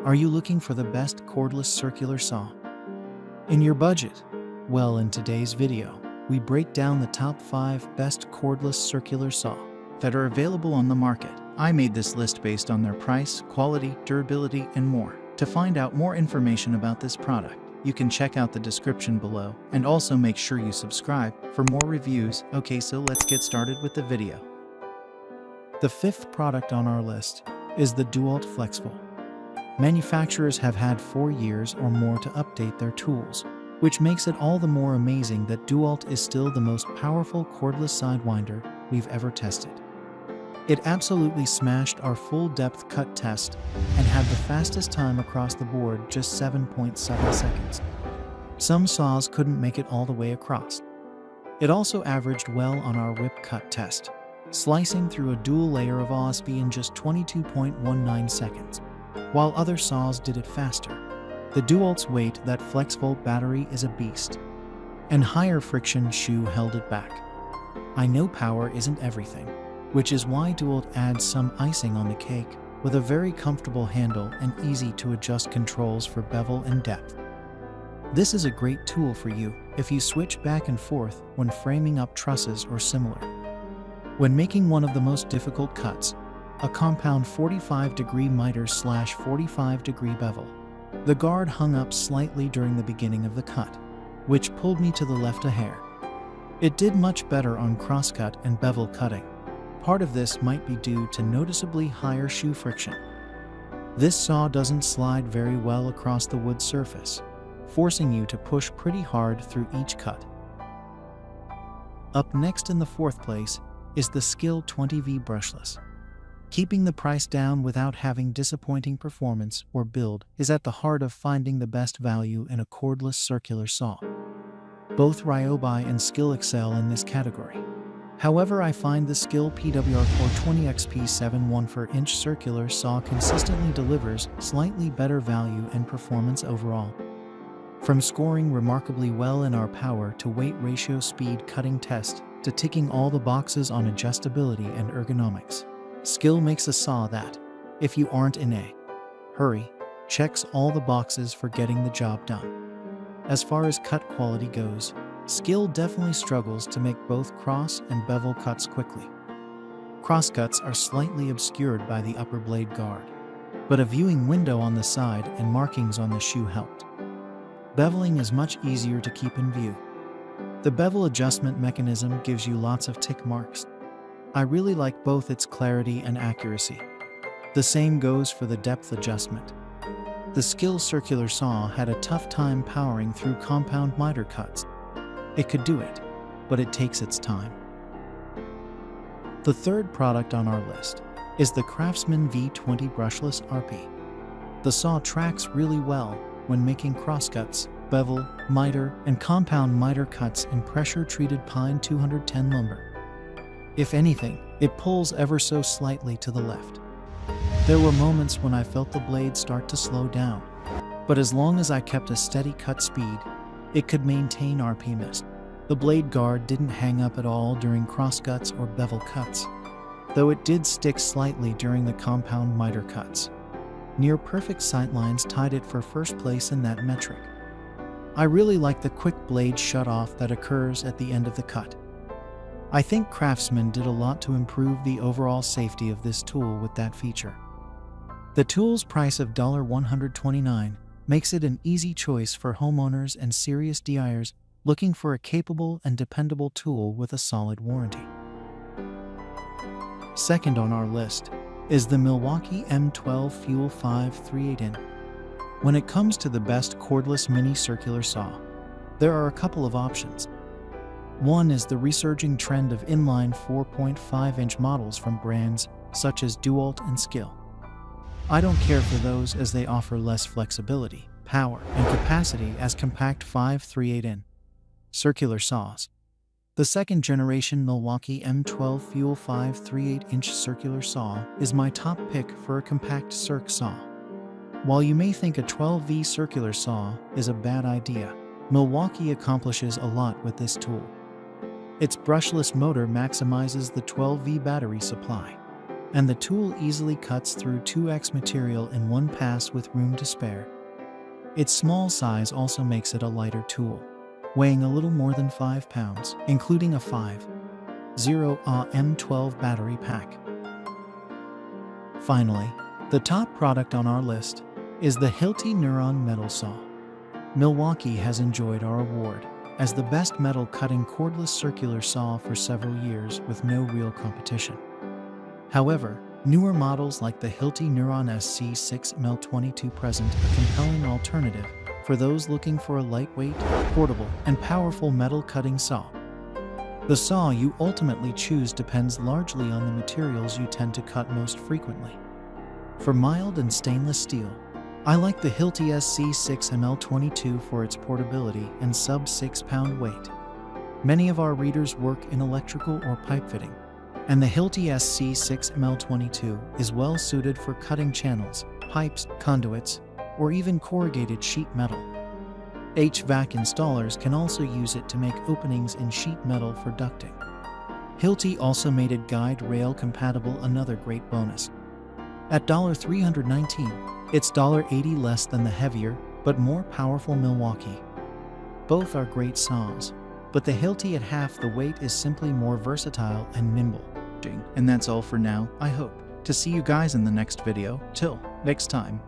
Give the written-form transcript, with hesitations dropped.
Are you looking for the best cordless circular saw in your budget? Well, in today's video, we break down the top 5 best cordless circular saw that are available on the market. I made this list based on their price, quality, durability, and more. To find out more information about this product, you can check out the description below, and also make sure you subscribe for more reviews. Okay, so let's get started with the video. The 5th product on our list is the DeWalt FlexVolt. Manufacturers have had 4 years or more to update their tools, which makes it all the more amazing that DeWalt is still the most powerful cordless sidewinder we've ever tested. It absolutely smashed our full-depth cut test and had the fastest time across the board, just 7.7 seconds. Some saws couldn't make it all the way across. It also averaged well on our whip cut test, slicing through a dual layer of OSB in just 22.19 seconds, while other saws did it faster. The DeWalt's weight, that FlexVolt battery, is a beast, and higher friction shoe held it back. I know power isn't everything, which is why DeWalt adds some icing on the cake with a very comfortable handle and easy to adjust controls for bevel and depth. This is a great tool for you if you switch back and forth when framing up trusses or similar. When making one of the most difficult cuts, a compound 45-degree miter / 45-degree bevel, the guard hung up slightly during the beginning of the cut, which pulled me to the left a hair. It did much better on crosscut and bevel cutting. Part of this might be due to noticeably higher shoe friction. This saw doesn't slide very well across the wood surface, forcing you to push pretty hard through each cut. Up next in the 4th place is the Skil 20V Brushless. Keeping the price down without having disappointing performance or build is at the heart of finding the best value in a cordless circular saw. Both Ryobi and Skil excel in this category. However, I find the Skil PWR420XP 7/1/4" circular saw consistently delivers slightly better value and performance overall. From scoring remarkably well in our power to weight ratio speed cutting test to ticking all the boxes on adjustability and ergonomics, Skil makes a saw that, if you aren't in a hurry, checks all the boxes for getting the job done. As far as cut quality goes, Skil definitely struggles to make both cross and bevel cuts quickly. Crosscuts are slightly obscured by the upper blade guard, but a viewing window on the side and markings on the shoe helped. Beveling is much easier to keep in view. The bevel adjustment mechanism gives you lots of tick marks. I really like both its clarity and accuracy. The same goes for the depth adjustment. The Skil circular saw had a tough time powering through compound miter cuts. It could do it, but it takes its time. The 3rd product on our list is the Craftsman V20 Brushless RP. The saw tracks really well when making crosscuts, bevel, miter, and compound miter cuts in pressure-treated pine 210 lumber. If anything, it pulls ever so slightly to the left. There were moments when I felt the blade start to slow down, but as long as I kept a steady cut speed, it could maintain RP miss. The blade guard didn't hang up at all during crosscuts or bevel cuts, though it did stick slightly during the compound miter cuts. Near perfect sightlines tied it for first place in that metric. I really like the quick blade shut-off that occurs at the end of the cut. I think Craftsman did a lot to improve the overall safety of this tool with that feature. The tool's price of $129 makes it an easy choice for homeowners and serious DIYers looking for a capable and dependable tool with a solid warranty. 2nd on our list is the Milwaukee M12 Fuel 5/3/8". When it comes to the best cordless mini circular saw, there are a couple of options. One is the resurging trend of inline 4.5-inch models from brands such as DeWalt and Skil. I don't care for those as they offer less flexibility, power, and capacity as compact 5/3/8" circular saws. The 2nd generation Milwaukee M12 Fuel 5/3/8" circular saw is my top pick for a compact circ saw. While you may think a 12V circular saw is a bad idea, Milwaukee accomplishes a lot with this tool. Its brushless motor maximizes the 12V battery supply, and the tool easily cuts through 2x material in one pass with room to spare. Its small size also makes it a lighter tool, weighing a little more than 5 pounds, including a 5.0 Ah M12 battery pack. Finally, the top product on our list is the Hilti Nuron metal saw. Milwaukee has enjoyed our award as the best metal cutting cordless circular saw for several years with no real competition. However, newer models like the Hilti Nuron SC6ML22 present a compelling alternative for those looking for a lightweight, portable, and powerful metal cutting saw. The saw you ultimately choose depends largely on the materials you tend to cut most frequently. For mild and stainless steel, I like the Hilti SC6ML22 for its portability and sub 6-pound weight. Many of our readers work in electrical or pipe fitting, and the Hilti SC6ML22 is well suited for cutting channels, pipes, conduits, or even corrugated sheet metal. HVAC installers can also use it to make openings in sheet metal for ducting. Hilti also made it guide rail compatible, another great bonus. At $319, it's $80 less than the heavier but more powerful Milwaukee. Both are great saws, but the Hilti at half the weight is simply more versatile and nimble. And that's all for now. I hope to see you guys in the next video. Till next time.